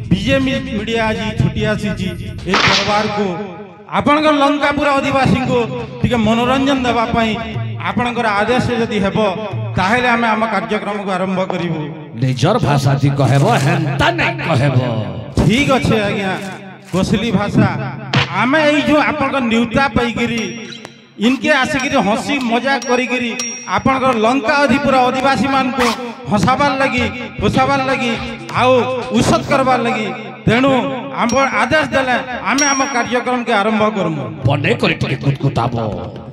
बीजे media आज छुट्टी आसी परिवार को आपण लंकापुर आदिवासी को टी मनोरंजन देवाई आपणकर आदेश जदि हेब ताहेले आमे आम कार्यक्रम को आरंभ करिवु। निजर भाषा जी कहबो हेंता नै कहबो ठीक अच्छे आज्ञा कोसली भाषा आमे एई जो आपणकर न्यूता पैगिरी इनके आसिकी हसी मजाक करी आपणकर लंका अधिपुर आदिवासी मान को हसाबार लगी खुशाबार लगी आउ उषत करबार लगी तेणु आम आदेश देले आमे आम कार्यक्रम के आरंभ करमु बने करी टिके कुतकुताबो।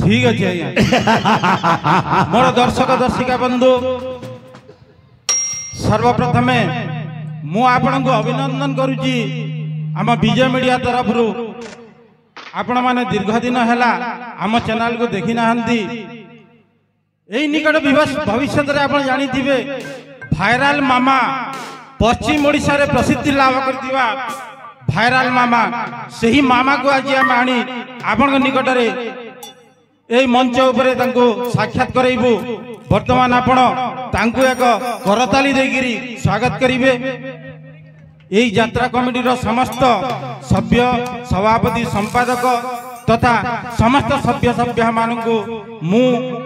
ठीक अच्छे आज्ञा मोर दर्शक दर्शिका बंधु सर्वप्रथमे मु आपण को अभिनंदन करुची आम विजय मीडिया तरफ आपण माने दीर्घ दिन हैला आम चैनल को देखी नाहंती एई निकट भविष्य रे आपण जानी थिबे भाइराल मामा पश्चिम ओडिशा रे प्रसिद्धि लाभ करथिबा भाइराल मामा सही मामा को आज हम आनी आपण निकट रे एई मंच उपरे तांको साक्षात करैबु। वर्तमान आपण तांको एक करताली देगिरी स्वागत करिवे। यही यात्रा कमिटी समस्त सभ्य सभापति संपादक तथा समस्त सभ्य मानू मु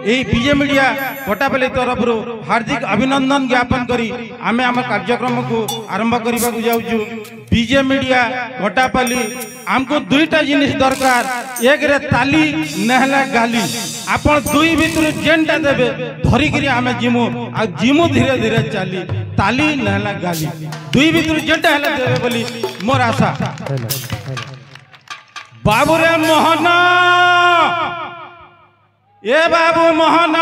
विजय मीडिया कोटापल्ली तरफ हार्दिक अभिनंदन ज्ञापन करी आमे आम कार्यक्रम को आरंभ करने को जाऊँ। विजय मीडिया कोटापल्ली आमको दुईटा जिनिस दरकार एक रे ताली नहला गाली आपण दुई भितर जेनटा देबे धरिकी आमे जिमु आ जिमु धीरे धीरे चली ताली नहला गाली दुई भितर जेनटा हेला देबे बोली मोर आशा। बाबू रे मोहन ए बाबू मोहन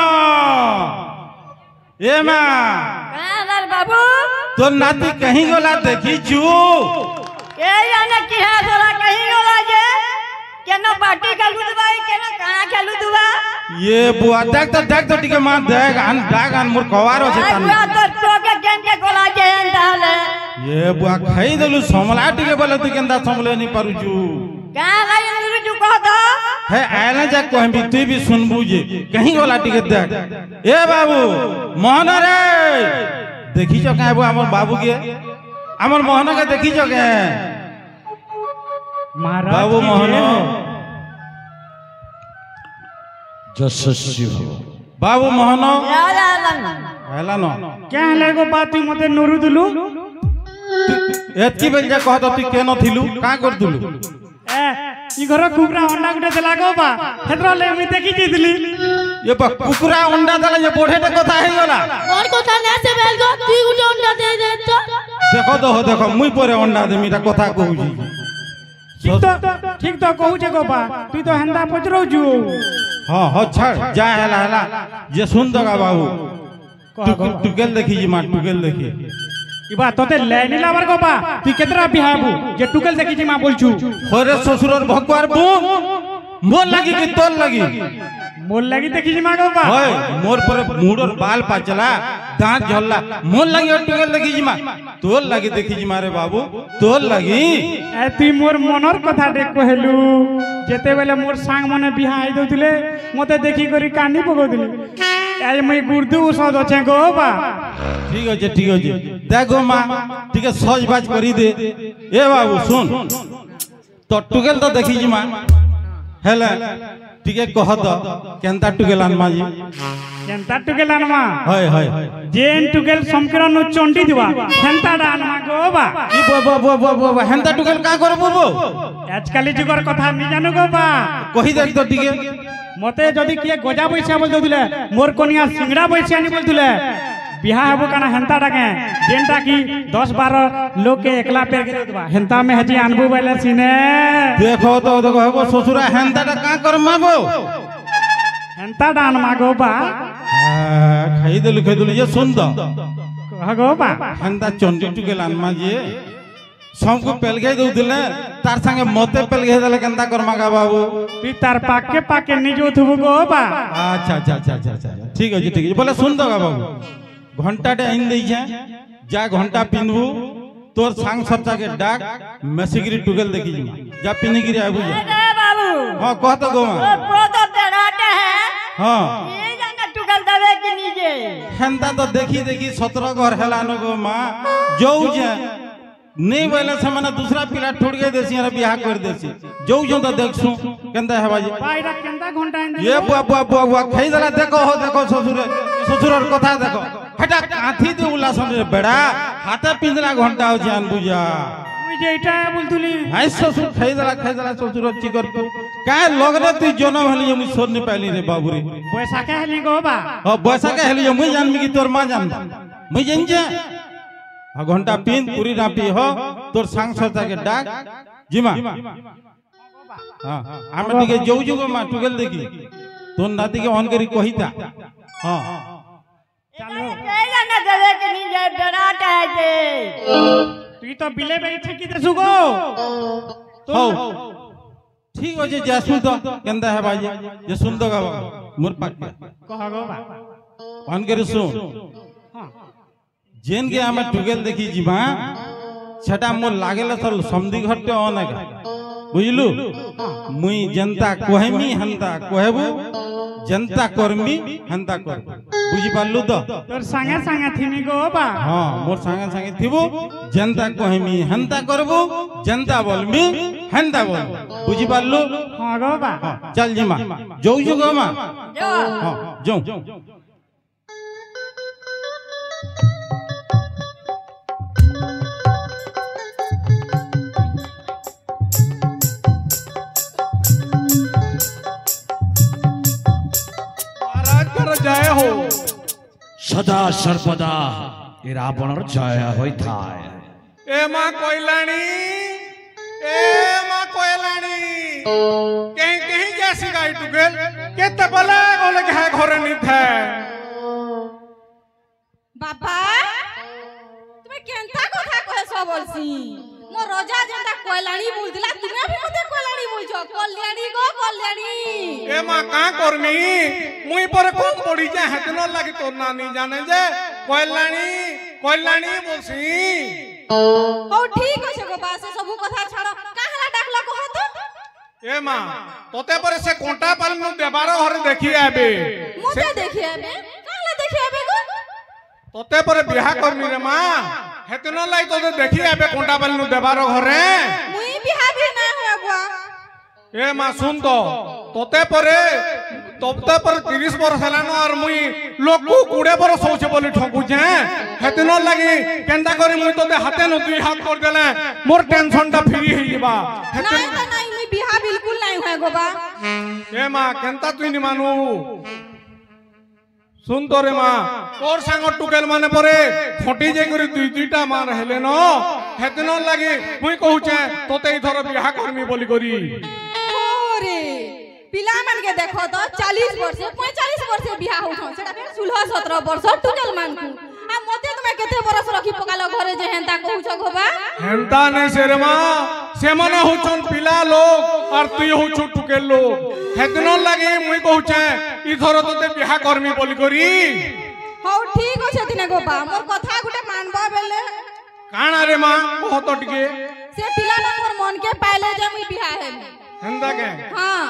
ए माँ बाबू तो नाती कहीं गला देखी चू ए याने की है बोला कहीं गला जे केनो पार्टी खेलु दुबाई केनो कहां खेलु दुबा ये बुआ देख तो टिके मां देख आन डाग आन मोर कवारो छे तान बुआ तो टोके गेन के गोला जे ताले ये बुआ खाई देलु समला टिके बोले तू केंदा समले नहीं पारुचू का लाई निरजू कह दो है आला जा कहबी तू भी सुनबू जे कहीं गला टिके देख ए बाबू मोहन रे देखी छ का हमर बाबू के हमर मोहन के देखी छ के बाबू मोहन जसस्सी हो बाबू मोहन हेला न क्या हले गो बात तू मते नोरु दुलु एतकी बेल जा कहत तू केनो थिलु का कर दुलु ए ई घर कुकुरा अंडा गुटे देला गो बा हेतरा ले मी देखि जितली ये बा कुकुरा अंडा देला जे बोढे ते कथा हे गला और कथा ने से बेल गो तू गुटे अंडा दे दे तो देखो मुई परे अंडा दे मीटा कथा कहू ठीक तो कहू छे गो बा तू तो हंदा पचरो जू हां छाड़ जा हला जे सुन दगा बाबू टुकेल देखी जी मां टुकेल देखी इबा तोते लेनी लावर गो बा तू केतरा बिहाबू जे टुकेल देखी जी मां बोलछु होरे ससुरर भगवार बू मोर लगी कि तोल लगी मोर लगी देखी जी मां गो बा होय मोर पर मुड़र बाल पाचला दांत झल्ला मोर लगी और टुकेल देखी जी मां तोल लगी देखी जी मारे बाबू तोल लगी ए तू मोर मनर कथा देख कहलु जेते बेले मोर सांग मने बिहा आइ दउतिले मते देखि करी कानी पगोदिले ए मई गुर्दू सद छे गो बा ठीक है देखो माँ ठीक है सज बाज करी दे ए बाबू सुन तो टुकेल तो देखी जी माँ हेले ठीक है कह दो केंता टुकेल आनमा जी केंता टुकेल आनमा हाय जेन टुकेल समकरण नु चंडी दिवा हेंता आनमा गो बा ई बो हेंता टुकेल का करबो बो आजकल जुगर कथा नि जानु गो बा कहि देख तो ठीक है मते जदी किए गजा पैसा बोल दउदिले मोर कोनिया सिंगड़ा पैसा नि बोलदुले बिहा हबो काना हेंता डाके जेनटा की 10-12 लोग के एकला पेर गिरे दबा हेंता में हजी अनबु बेले सिने देखो हबो ससुरा हेंता टा का कर माबो हेंता डान मागो बा खाई देलु ये सुन दो कहगो बा हेंता चंडी टुकेल आनमा जे सबको पेलगे दउदिले तार संगे मते पेलगे देले केंता कर मागा बाबू तू तार पाके निजो थुबु गो बा अच्छा ठीक है बोले सुन दो बाबू घंटा टे इन दई जा घंटा पिनबू तोर सांग सरता के डाक मेसिगिरी टुकेल देखी जा पिनगिरी आबू जा बाबू हां कह तो गो ओ प्रोतो तेराटे है हां ये जाना टुकेल दबे के नीचे हेंता तो देखी 17 घर हेला न गो मां जाऊ जे नहीं बोले से माने दूसरा पिला ठोड़ के देसी अरे बियाह कर देसी जो जो तो देखसु केंदा है बाजी भाईरा केंदा घंटा ये बुआ बुआ बुआ बुआ खाई दला देखो हो देखो ससुरर कथा देखो हटा काथी दे उला समझे बेड़ा हाथे पिंजरा घंटा हो जान बुझा मुई जे इटा बोलतुली हाय ससुर खाई दला ससुर चिकर तू काय लगरे तू जन्म हली मुई सोर नहीं पाइली रे बाबू रे पैसा के हली गो बा हो पैसा के हली मुई जानमी की तोर मां जान मुई जान जे घंटा पिन पूरी ना पी हो तोर सांग सोता के डाक जिमा हां हम दिके जो जो मा टुगल देखी तोर नाती के ऑन करी कहिता हां चलो के जाने देवे कि नहीं जे डराता है जे तू तो बिले बेई ठेकी देसु गो हो ठीक हो जे जासु तो केंदा है भाई जे सुन दो गा मोर पाक कह गो बा ऑन करी सुन हां जेन के हमें टुगेल देखी जीवा छटा मोर लागेला सब समधी घट्टे अनेगा बुझलु मुई जनता कोहेमी हंता कोहेबु जनता कर्मी हंता कर बुझी पालु तो तोर संगे संगे थिनी गो बा हां मोर संगे संगे थिबु जनता कोहेमी हंता करबु जनता बोलमी हंता बोल बुझी पालु हां गो बा चल जीमा जो जो गो मा जो हां जो जय हो सदा सर्वदा ए रावणर जय होई थाय ए मां कोइलाणी कहीं कहीं जैसी गाई टुगेल केते बले गोले के है घरे नहीं थे बाबा तुम्हें केंता कथा कहे सब बोलसी मो रोजा जनता कोयलाणी बोलदिला तुमे भी मते कोयलाणी बोलछो कल्याणी ए मां का करमी मुई पर कम पड़ी जा हेतनो लागी तोर नानी जाने जे कोयलाणी बोलसी हो ठीक আছে गो बासे सब कथा छाड़ो काहला डाकला कह तो ए मां तोते पर से कोंटा पाल नु देबारो हरे देखि आबे मुते देखि आबे काहला देखि आबे गो तोते पर बियाह करमी रे मां हेतनो लाई तोते देखि आबे कोंटा पाल नु देबारो घरे मुई बिहा भी ना होबा ए मां सुन तो तोते पर 30 वर्ष हलानो और मुई लोकू 20 वर्ष होछे बोली ठोकू जे हेतनो लागि केंदा करी मुई तोते हाथे न दुई हाथ कर देले मोर टेंशन टा फ्री होई जेबा नहीं मुई बिहा बिल्कुल नहीं होए गो बा ए मां केंता तुई नि मानू सुन तो रे मां तोर संग टुकेल माने परे खोटी जे करी दुई दुईटा मां रहले न हेतनो लागि मुई कहू छे तोते इधर बियाह करमी बोली करी ओरे पिला मन के देखो तो 40 वर्ष 45 वर्ष बियाह होथो सेटा फेर 16 17 वर्ष टुकेल मान को आ मते तुमे केते बरस रखी पकालो घरे जे हेंता कहू छ गोबा हेंता नै से रे मां से मने होछन पिला लोग और तुई होछु टुकेल लोग हेतनो लागि मुई कहू छे इधर तोते बियाह करमी बोली करी हो ठीक अछि दिने गोबा मोर कथा गुटे मानबा बेले काना रे मां कह तो टिके से पिला मोर मन के पाइले जे मुई बियाह हेमी हेंदा के हां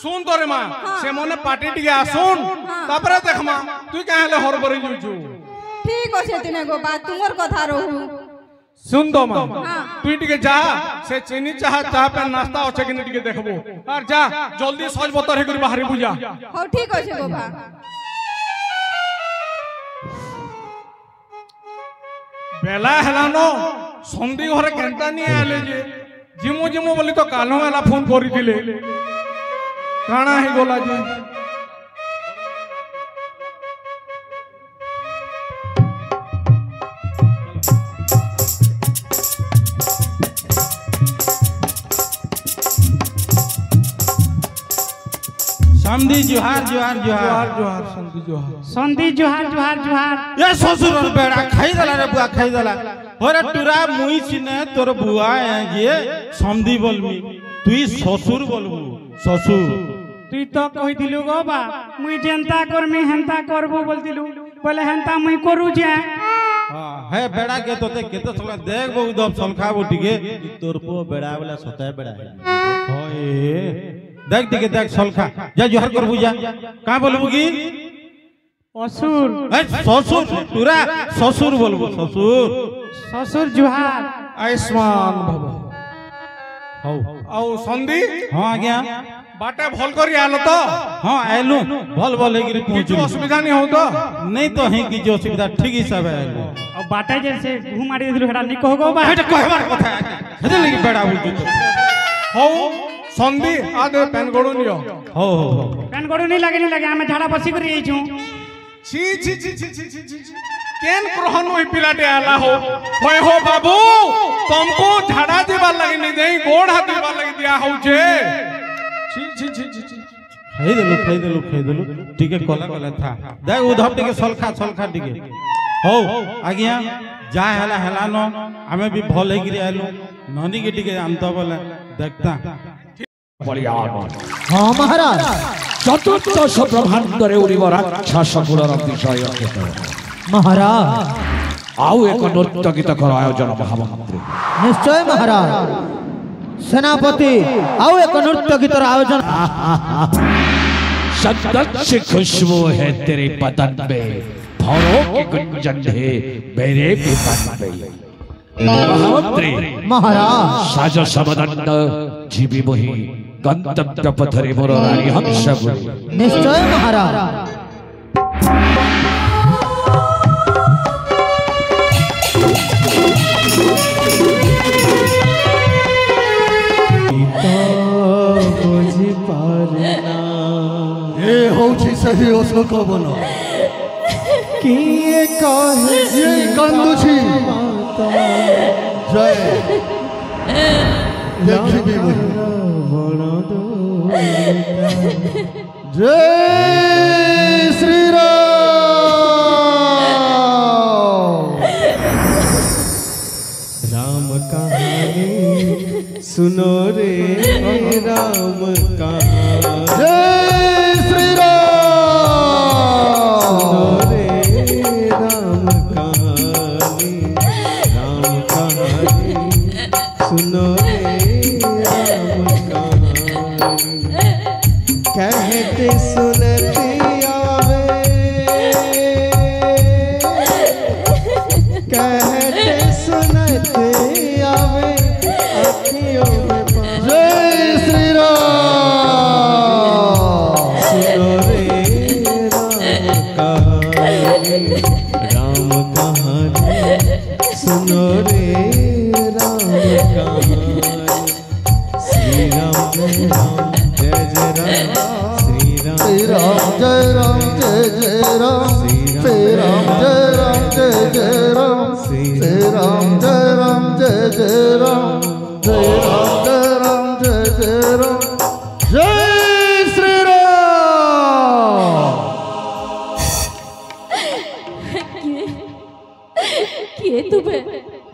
सुन तो रे मां से मने पार्टी टिके आसुन तापरे देखमा तुई काहेले हरबरी जुजु ठीक अछि दिने गोबा तुमर कथा रहू सुन दो मां हां तुई टिके जा से चीनी चाह पे नाश्ता होछे कि टिके देखबो और जा जल्दी सज बतर हे करी बाहरी बुझा हो ठीक अछि गोबा बेला हेलानो संदी घरे केंता नि आले जे जिमु बोली तो कालो वाला फोन करी दिले काना ही गोला जी समधी जोहार जोहार जोहार जोहार संदी जोहार संदी जोहार जोहार जोहार ये ससुर बेड़ा खाई दला रे बुआ खाई दला होरे टुरा मुई सिने तोर बुआ है जे समधी बोलमी तुई ससुर बोलबू ससुर तुई तो कहि दिलु गो बा मुई जेंता करमी हेंता करबो बोल दिलु पहले हेंता मुई करू जे हां है बेड़ा के तोते केते समय देख बहु दब सलखाबो टिके तोर पो बेड़ा वाला सताय बेड़ा है होए देख टिके देख सलखा जा जोहार करबू जा का बोलबू की असुर ससुर टुरा ससुर बोलबू ससुर ससुर जोहार आयुष्मान भव हौ आउ संदी हाँ आज्ञा बाटे भल करी आलो तो हाँ आयलु भल भल हेकि किछु पहुँचलु असुविधा नहीं हो तो नहीं तो ही कि असुविधा ठीक हिसाब आयलु अब बाटे जैसे घूम मारी दिलु हेडा नहीं कहगो बा हेटा कहबार कथा हेदे लगी बेड़ा बुझु तो हो संदी आदे पेन गोड़ो नियो हो हो पेन गोड़ू नहीं लगे आमे झाड़ा बसी करी आइछु छी छी छी छी छी छी छी केन ग्रहण होई पिलाटे आला हो होय हो बाबू तुमको झाड़ा दीवार लगी नहीं देई गोड़ हाथ दीवार लगी दिया हो जे छी छी छी छी छी खाई देलु टिके कला कला था दे उधम टिके सलखा टिके हो आज्ञा जा हेला न हमें भी भल हेकि आयलु ननी के टिके आनतो बोले देखता हाँ महाराज चतुर्दश ब्रह्मांडरे उड़िब राक्षस कुलर विषय महाराज आउ एक नृत्य गीतकर आयोजन महामंत्री निश्चय महाराज सेनापति आओ एक नृत्य गीतर आयोजन सदन से खुशबू है तेरे बदन में भौरों की गुंजन है मेरे भी तन में महामंत्री महाराज साज समदंड जीवी मोहि गंतव्य पथरे मोर रानी हंसपुरी निश्चय महाराज ए होछि सही अशोक बन किए कहे ये कांदुछि जय देखिबी जय श्री राम कहानी सुनो रे राम कहानी जय श्री सुनो रे राम कहानी सुनो रे राम कहानी कहते सुनते आवे कहते सुनते आवे अखियों में जय श्री सुनो रे राम कहानी सुनो रे राम कहानी श्री राम जय जय राम श्री राम जय राम जय जय राम श्री राम जय राम जय जय राम श्री राम जय राम जय जय राम जय राम जय राम जय जय राम जय श्री राम किए तुमे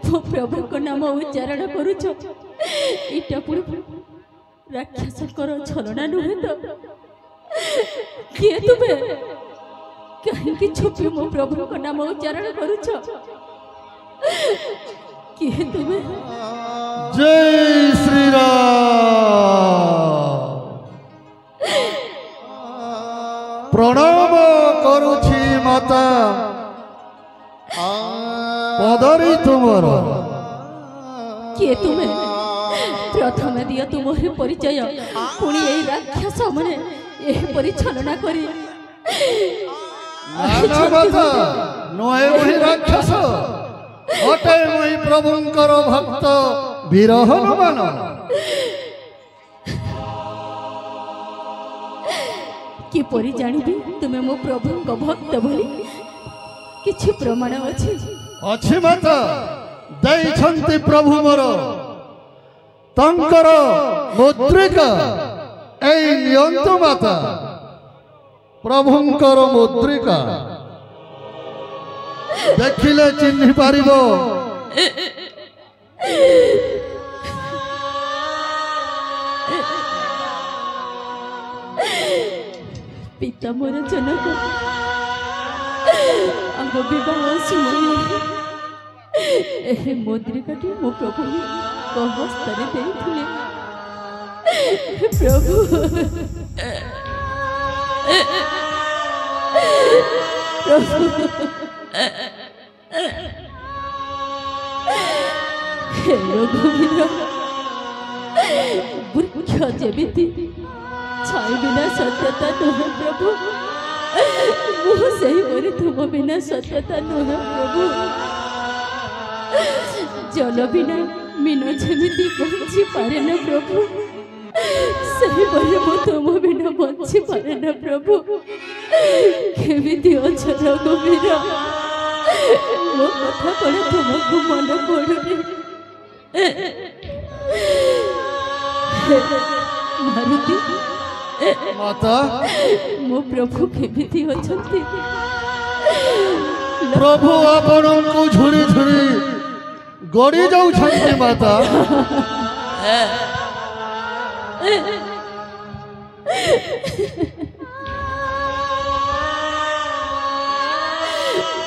मो प्रभु को नाम उच्चारण करुछ इटा पुणी राक्षस कर छलना नुहे तो किए तुमे कहीं छुपी मो प्रभु को नाम उच्चारण करुछ किए तुमे जय श्री राम प्रणाम करुछि माता पदरी तुमर किए तुमे प्रथम दियो तुमर परिचय पुणी यही राक्षस मने यही परिचालना करी नुहे मुहि राक्षस अटे मुहि प्रभुंकर भक्त वीर हनुमान किपरि जानिबी तुमे मो प्रभु को भक्त बोली किछि प्रमाण अछि अछि माता दैछन्ति प्रभु मोर तंकर मुद्रिका एई नियंतु माता प्रभुंकर मुद्रिका देखिले चिन्हि पारिबो पिता मोर जनक आम विवाह समय ए मुद्रिकाटी मो प्रभु को हस्ତରେ ଦେଇଥିଲେ प्रभु हे रघुवीर वृक्ष जेमिति छाई बिना सत्यता नुहे प्रभु मुह सही परी तुम बिना सत्यता नुहे प्रभु जल बिना मीन जेमिति बंची पारे न प्रभु सही परी मु तुम बिना बंची पारे न प्रभु केमिति अछ रघुवीर मो कथा पड़े तुमको मन पड़ुनी मारुति माता मो प्रभु केमिति अछंती प्रभु आपणको झुरी झुरी गड़ी जाउछंती माता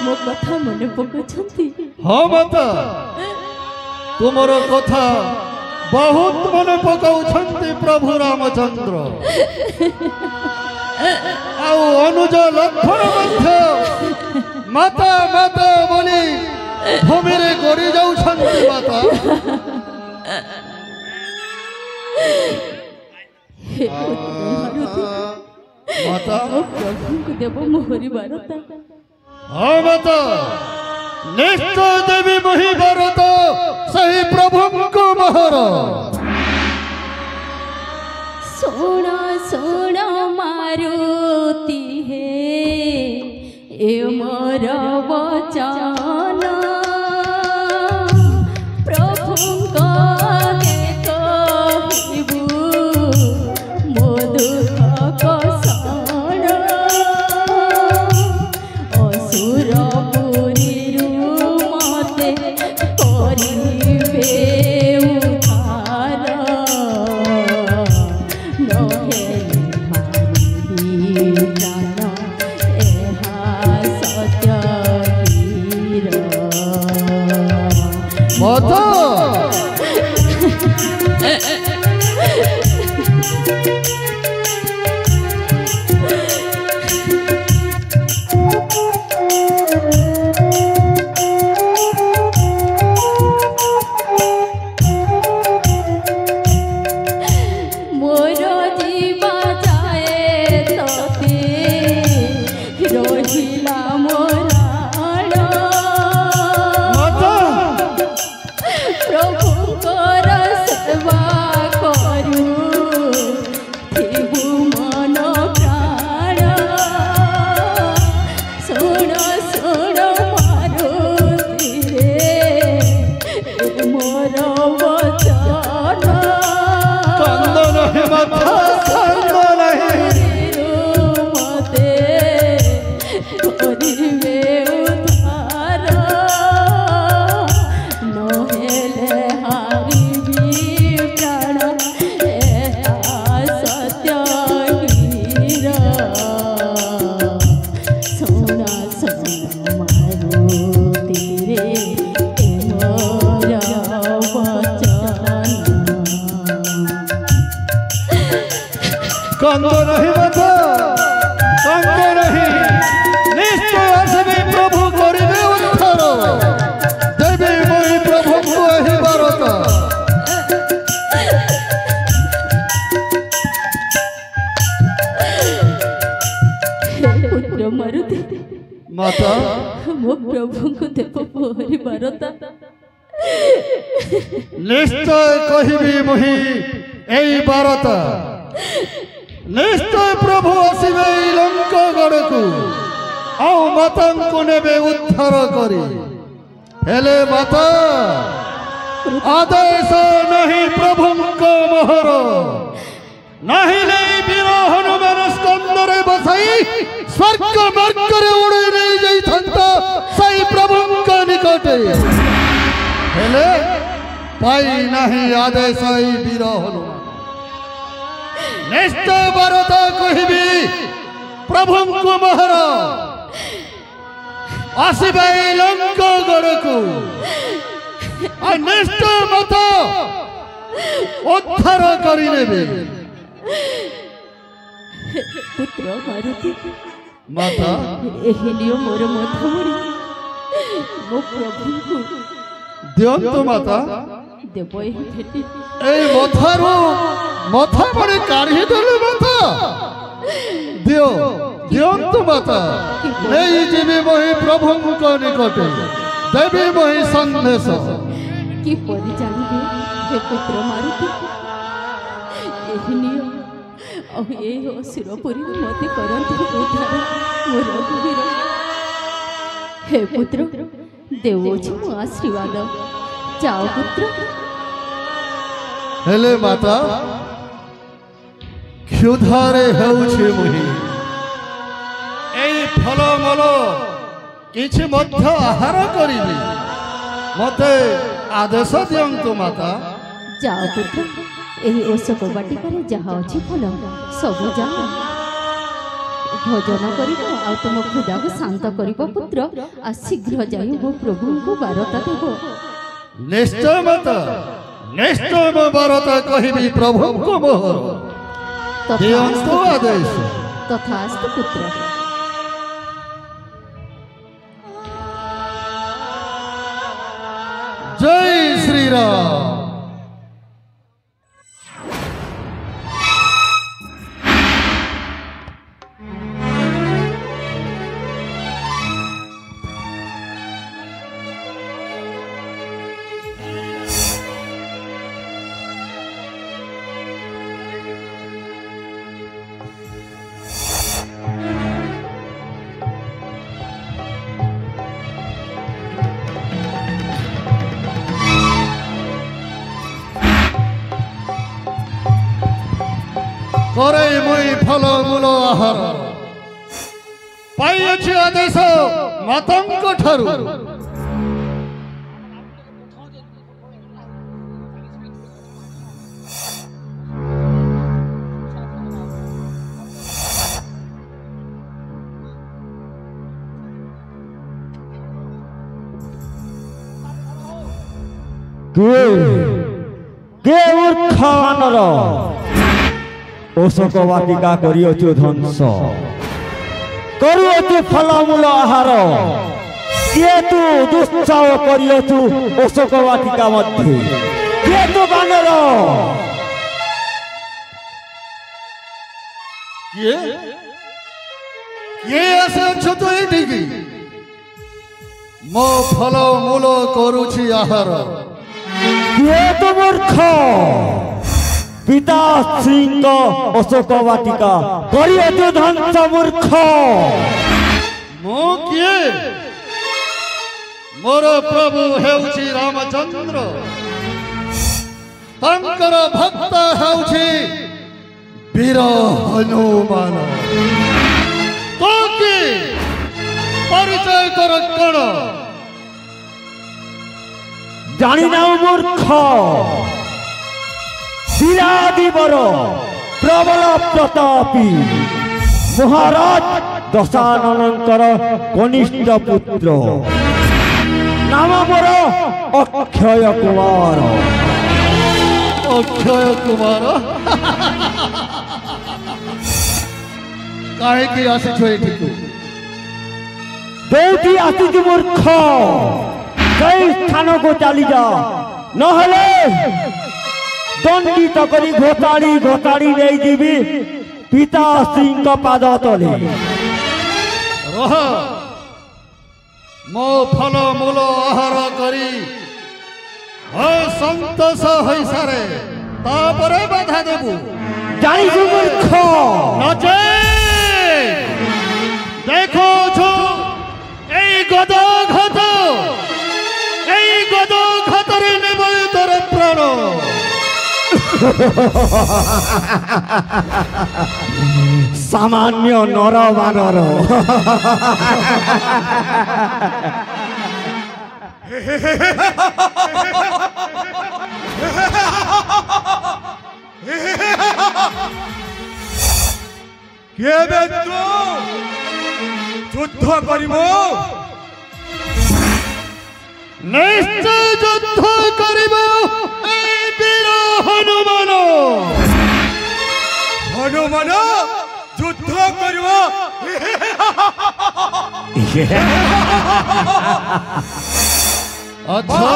मो कथा मने पकछंती हाँ माता तुमर कथा बहुत मन पकाउछंती प्रभु रामचंद्र आउ अनुज लक्षण मध्य माता माता बोली भूमि रे गड़ी जाउछंती माता हे मारुति माता प्रभु को देव मोहरी बारता हाँ माता निश्चय देवी मही भारत सही प्रभु को मोहर सोना सोना मारुति है ए मोर वचन प्रभु को कहबू मो दुख को सण असुर पुरी मते करिबे उद्धार माता कंद नहीं माता कंद नहीं निश्चय आसबे प्रभु करिबे उद्धार देवी मई प्रभु को एही बारत पुत्र मारुति माता मो प्रभु को देव मोहरी बारता निश्चय कहिबी मुही एई बारत निश्चय प्रभु आसबे लंका गड़ को आ माता को नेबे उद्धार करी हेले माता आदेश नहीं प्रभु को मोहर नहीं नहीं वीर हनुमान स्कंद रे बसाई स्वर्ग मार्ग रे उड़े नहीं जाई थंता सही प्रभु का निकटे हेले पाई नहीं आदेश वीर हनुमान निश्चय बारता कहबी प्रभु को मोहर आसबे लंका गड़ को निश्चय मत उद्धार करी नेबे पुत्र मारुति माता एही लियो मोर मथमुरी मो प्रभु को दियंतु माता ଦେବ ଏହି ଭେଟି। এই মথারু মথা পড়ে কাঢ়ি দেলে মাথা দিও দিয়ন্তু মাতা নেই ଯିବି মহি প্রভুଙ୍କ নিকটে দেবী মহি সন্দেশ। କିପରି ଜାଣିବେ ହେ ପୁତ୍ର ମାରୁତି ଏହି ନିୟ ଆଉ ଏ ଶିରପୁରୀ ମତେ କରନ୍ତୁ ଉଦ୍ଧାର ମୋ ରଘୁବୀର। ହେ ପୁତ୍ର ଦେଉଅଛି ମୋ ଆଶୀର୍ବାଦ ଯାଅ ପୁତ୍ର। ହେଲେ ମାତା କ୍ଷୁଧାରେ ହେଉଛି ମୁହିଁ এই ফলমূল କିଛି ମଧ୍ୟ ଆହାର କରିବି ମତେ ଆଦେଶ ଦିଅନ୍ତୁ ମାତା। ଯାଅ ପୁତ୍ର ଏହି ଅଶୋକ ବାଟିକାରେ ଯାହା ଅଛି ଫଳ ସବୁ ଯାଅ ଭୋଜନ କରିବ ଆଉ ତୁମ କ୍ଷୁଧାକୁ ଶାନ୍ତ କରିବ ପୁତ୍ର। ଆଉ ଶୀଘ୍ର ଯାଇ ମୋ ପ୍ରଭୁଙ୍କୁ ବାରତା ଦେବ। ନିଶ୍ଚୟ ମାତା ନିଶ୍ଚୟ ମୁଁ ବାରତା କହିବି ପ୍ରଭୁଙ୍କ ମୋହର ଦିଅନ୍ତୁ ଆଦେଶ। ତଥାସ୍ତୁ ପୁତ୍ର। ଜୟ ଶ୍ରୀରାମ। করে মুই ফলমূল আহার পাইଅଛି ଆଦେଶ ମାତାଙ୍କ ଠାରୁ। কে মূর্খ মানর অশোক বাটিকা করিଅଛୁ ধ্বংস କରୁଅଛୁ ଫଳମୂଳ ଆହାର କିଏ ତୁ ଦୁଃସାହ କରିଅଛୁ ଅଶୋକ ବାଟିକା ମଧ୍ୟ କିଏ ତୁ ବାନର କିଏ କିଏ ଆସିଅଛୁ ତୁ ଏଇଠିକି ମୋ ଫଳମୂଳ କରୁଛି ଆହାର। କିଏ ତୁ ମୂର୍ଖ পিতা শ্রীঙ্গ অশোক বাটিকা করিଅଛୁ ধ্বংସ মূর্খ। ମୁଁ କିଏ ମୋର ପ୍ରଭୁ ହେଉଛି ରାମଚନ୍ଦ୍ର ତାଙ୍କର ଭକ୍ତ ହେଉଛି ବୀର ହନୁମାନ। ତୁ କି ପରିଚୟ ତୋର କଣ ଜାଣିନାହୁଁ ମୂର୍ଖ ଶିରାଦିବର ପ୍ରବଳ ପ୍ରତାପୀ ମହାରାଜ ଦଶାନନଙ୍କର କନିଷ୍ଠ ପୁତ୍ର ନାମ ମୋର ଅକ୍ଷୟ କୁମାର। ଅକ୍ଷୟ କୁମାର କାହିଁକି ଆସିଛୁ ଏଠିକୁ? ଯୋଉଠି ଆସିଛି ମୂର୍ଖ ସେଇ ସ୍ଥାନକୁ ଚାଲିଯା ନହେଲେ ଦଣ୍ଡିତ କରି ଘୋଟାଡ଼ି ଘୋଟାଡ଼ି ନେଇଯିବି ପିତାଶ୍ରୀଙ୍କ ପାଦ ତଳେ। ରହ ମୋ ଫଳମୂଳ ଆହାର କରି ସନ୍ତୋଷ ହୋଇସାରେ ତାପରେ ବାଧା ଦେବୁ। ଜାଣିଛୁ ମୂର୍ଖ ଦେଖୁଛୁ ଏଇ ଗଦ ଘାତରେ ନେବ ତୋର ପ୍ରାଣ। ସାମାନ୍ୟ ନର ବାନର କେବେ ତୁ ଯୁଦ୍ଧ କରିବ? ନିଶ୍ଚୟ ଯୁଦ୍ଧ କରିବ ଏଇ ବୀର ହନୁମାନ। ହନୁମାନ ଯୁଦ୍ଧ କରିବ? ଆଚ୍ଛା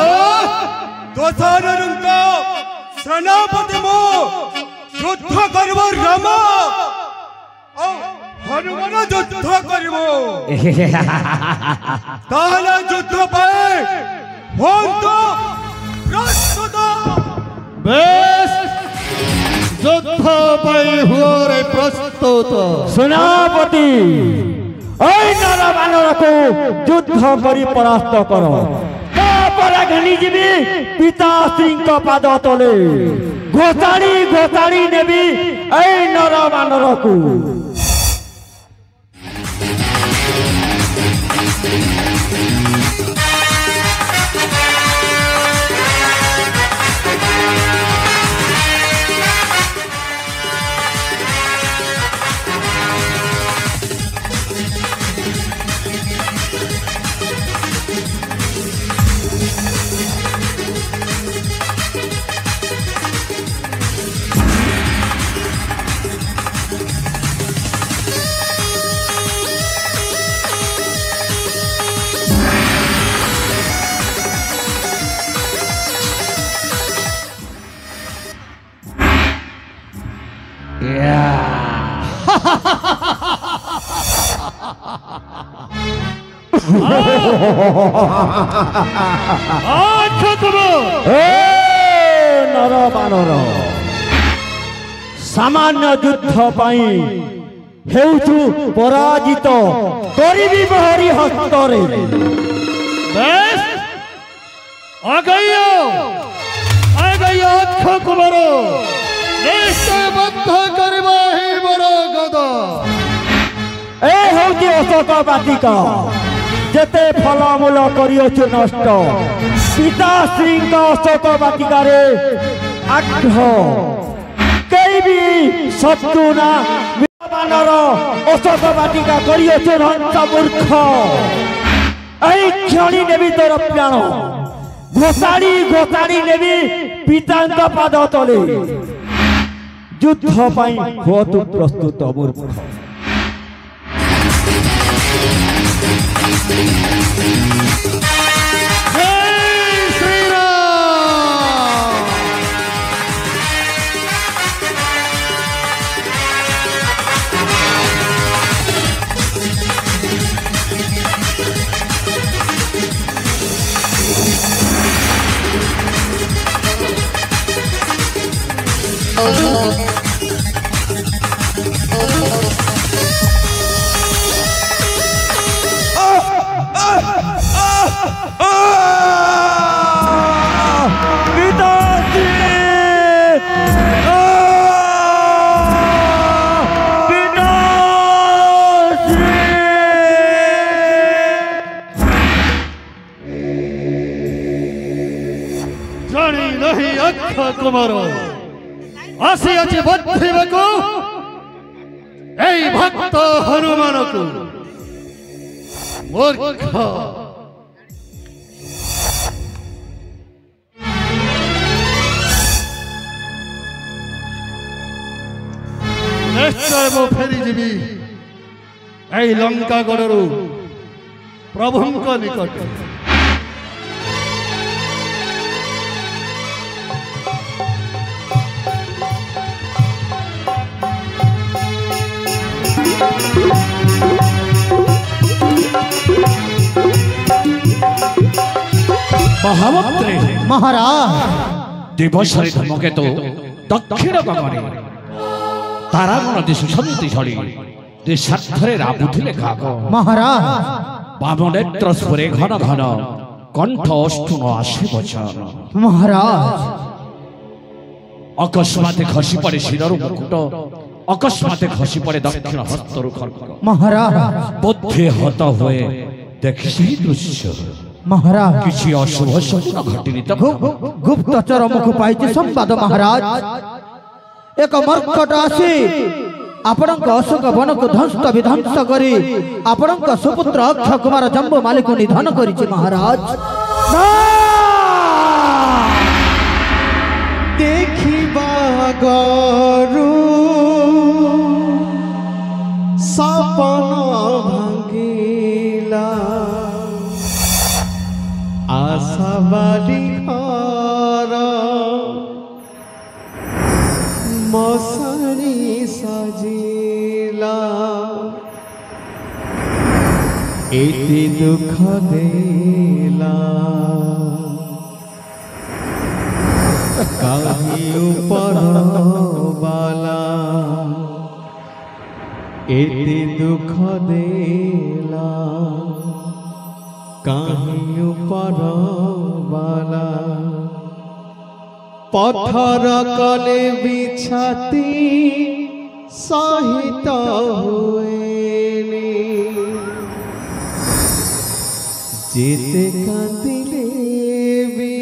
ଦଶହରଙ୍କ ସେନାପତି ମୁଁ ଯୁଦ୍ଧ କରିବ ରାମ ଆଉ ହନୁମାନ ଯୁଦ୍ଧ କରିବ ତାହେଲେ ଯୁଦ୍ଧ ପାଇଁ ହୁଅନ୍ତୁ ପ୍ରସ୍ତୁତ। ବେଶ ଯୁଦ୍ଧ ପାଇଁ ହୁଅରେ ପ୍ରସ୍ତୁତ। ସେନାପତି এই নরবানরকু যুদ্ধ করি পরাস্ত কর, তারপরে ঘেনি যাবি পিতাশ্রীଙ୍କ পাদ তলে ঘোষাড়ি ঘোষাড়ি নেবি এই নরবানরকু। নরবানর সামান্য যুদ্ধ পাই হেউছু পরাজিত করিবি বহরি হস্তরে। বেশ আগেয় অক্ষ কুমার নিশ্চয় বদ্ধ করিব হে বড় গদ। এ হଉଛି অশোক বাটিক যেতে ফলমূল করিଅଛୁ নষ্ট পিতাশ্রীଙ୍କ অশোক বাটিকারে আগ্রহ কেই বি শত্রু না বানর অশোক বাটিকা করিଅଛୁ ধ্বংস মূর্খ। এই ক্ষণি নেবি তোর প্রাণ ঘোষাড়ি ঘোষাড়ি নেবি পিতাଙ୍କ পাদ তলে যুদ্ধ পাই হুଅତୁ প্রস্তুত মূর্খ। কুমার আসিয়াছে বদ্ধিবাকু এই ভক্ত হনুমানকু মূর্খ। নিশ্চয় ମୁଁ ଫେରିଯିବି এই ଲଙ୍କାଗଡ଼ରୁ ପ୍ରଭୁଙ୍କ ନିକଟ। महामंत्री महाराज दिवसरे धमकेतु दक्षिण गगने तारागण दिशु समिति छड़ी देशार्थरे राबुथिले काग। महाराज बामनेत्र स्फुरे घन घन कंठ अष्टुन आशे वचन। महाराज अकस्माते खसी पड़े शिररु मुकुट अकस्माते खसी पड़े दक्षिण हस्तरु खड्ग। महाराज बुद्धि हत हुए देखि सही दृश्य। महाराज किसी अशुभ सपन घटिनी गुप्तचर मुख पाई संवाद। महाराज एक मर्कट आसी आपणक अशोक वन को ध्वस्त विध्वंस करी आपणक सुपुत्र अक्षय कुमार जम्बू माली को निधन करिछि। महाराज देखिबा गरु सपन भांगिला आशा बाली मसारी साजिला एति दुख देला काही ऊपर वाला एति दुख देला काही ऊपर वाला पत्थर कले बिछाती सहित हुएनी जेते कांदिले भी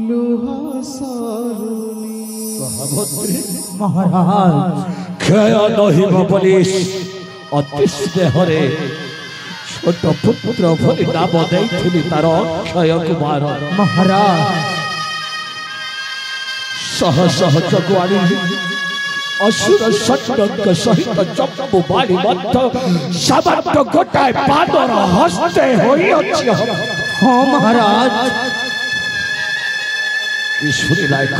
लुहा सरुनी महाराज क्षय नहीं पुलिस अति स्नेहरे छोट पुत्र भली नाम देइथिली तार क्षय कुमार महाराज सह सह जगवाणी असुर सटक सहित चप्पु बाड़ी मत सामर्थ गोटाए पादर हस्ते होई अछि हाँ महाराज ईश्वरी लायक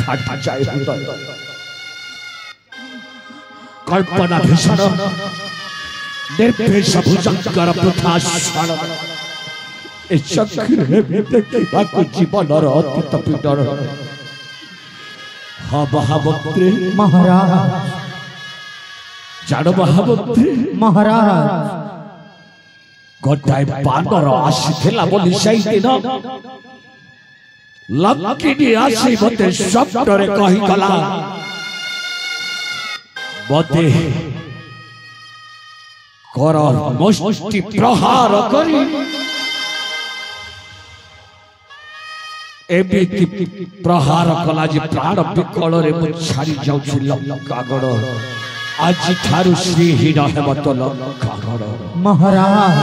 फाटा जाए हृदय कल्पना भीषण निर्भेष भुजंकर प्रथाषण ए चक्र देखा जीवन अतीत पीडर हाँ महामंत्री महाराज जान महामंत्री महाराज गोटाए बानर आसीथिला बोली सेई दिन लंकिनी आसी मते शब्दरे कहि गला मते कर मुष्टि प्रहार करी एमिति प्रहार कला जे प्राण विकल रे मु छाड़ी जाउछि लंकागढ़ आज थारु श्रीहीन हेमत लंकागढ़ महाराज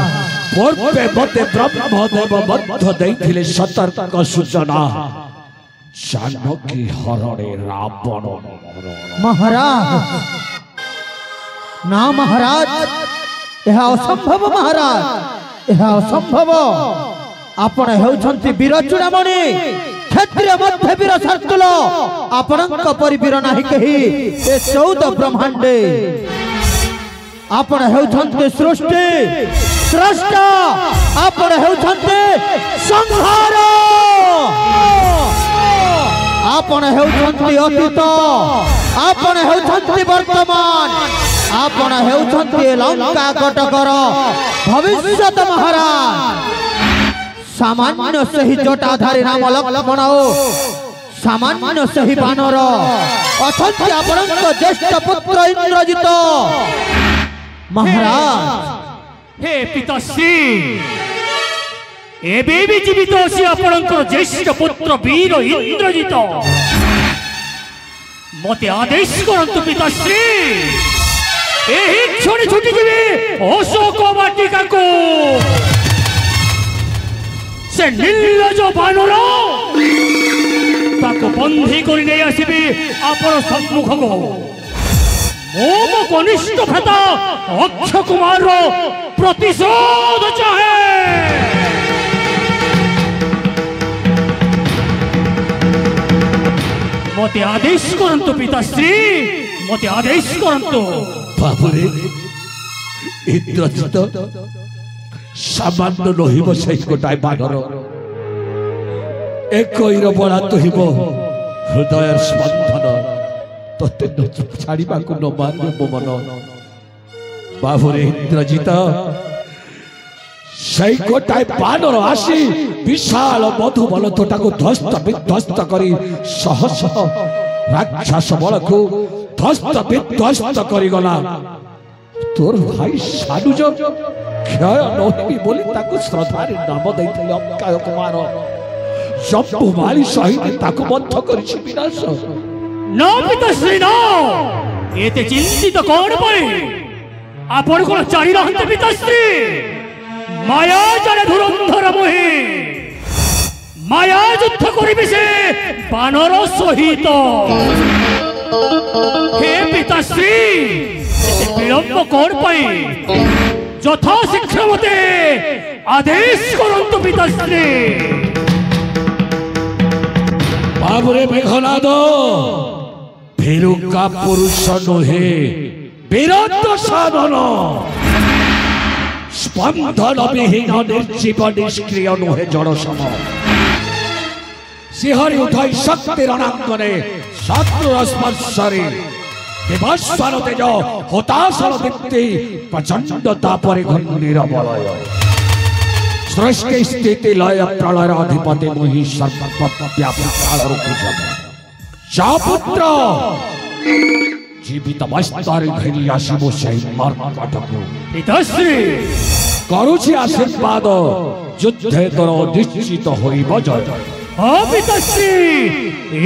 पूर्वे मते ब्रह्मदेव बद्ध दैथिले सतर्क सूचना जानकी हरणे रावण महाराज ना महाराज यह असंभव महाराज यह असंभव आपण हेउछंती वीर चूड़ामणि क्षत्रिय मध्य वीर सर्तुल आपणक परि वीर नाही कही ए 14 ब्रह्मांडे आपण हेउछंती सृष्टि स्रष्टा आपण हेउछंती संहार आपण हेउछंती अतीत आपण हेउछंती वर्तमान आपण हेउछंती लंका कटकर भविष्यत महाराज सामान्य सही जटाधारी नाम लक्ष्मण सामान्य सही बानर अथंति आपणक ज्येष्ठ पुत्र इंद्रजित महाराज हे पिताश्री एबे भी जीवित अछि आपणक ज्येष्ठ पुत्र वीर इंद्रजित मते आदेश करंतु पिताश्री एही क्षण छुटी जीवी अशोक वाटिका को से निर्लज बानर ताको बंधी करि नै आसीबी आपण सम्मुख को मोम कनिष्ठ भ्राता अक्षय कुमार रो प्रतिशोध चाहे मते आदेश करंतु पिताश्री मते आदेश करंतु बाबुरे इंद्रजित सामान्य नहिब से गोटाए बानर एक बड़ा तहिब हृदय स्पंदन तोते छाड़वा को न माने मो मन बाबुरे इंद्रजित से गोटाए बानर आसी विशाल मधुबल तोटा को ध्वस्त विध्वस्त करी शह शह राक्षस बल को ध्वस्त विध्वस्त करी गला तोर भाई सानुज क्षय नही बोली ताको श्रद्धारे नाम दैथिले अक्षय कुमार जप्पु मारी सहित ताको बंध करिछि विनाश न पिताश्री न एते चिंतित कोन पई आपण कोन चाहि रहंते पिताश्री माया जड़े धुरंधर मोहि माया युद्ध करिबि से बानर सहित हे पिताश्री एते विलंब कोन पई यथा शीघ्र मते आदेश करंतु पिताश्री बाबरे मेघनाद फेरुका पुरुष नुहे वीरत्व साधन स्पंदन विहीन निर्जीव निष्क्रिय नुहे जड़ सम सिंहरी उठाई शक्ति रणांगने शत्रु स्पर्शरे देवस्वर तेज हताशर दीप्ति प्रचंड तापरे घूर्णिर बलय सृष्टि स्थिति लय प्रलय अधिपति मुहि सर्वव्यापी पुत्र जीवित अवस्थारे घिरी आसिब सेहि मर्कटकु पिताश्री करुछि आशीर्वाद युद्धे तोर निश्चित होइब जय पिताश्री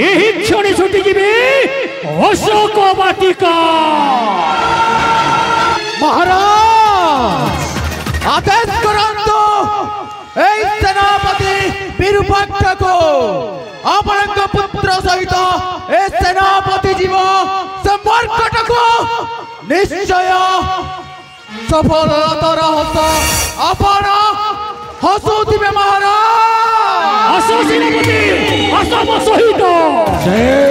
एही क्षणे छुटी जिबे अशोक वाटिका महाराज आदेश करंतु ए सेनापति विरूपाक्ष को आपनक पुत्र सहित ए सेनापति जीव समर्कट को निश्चय सफलता रहत आपण हसुथिबे महाराज असो सेनापति असम सहित जय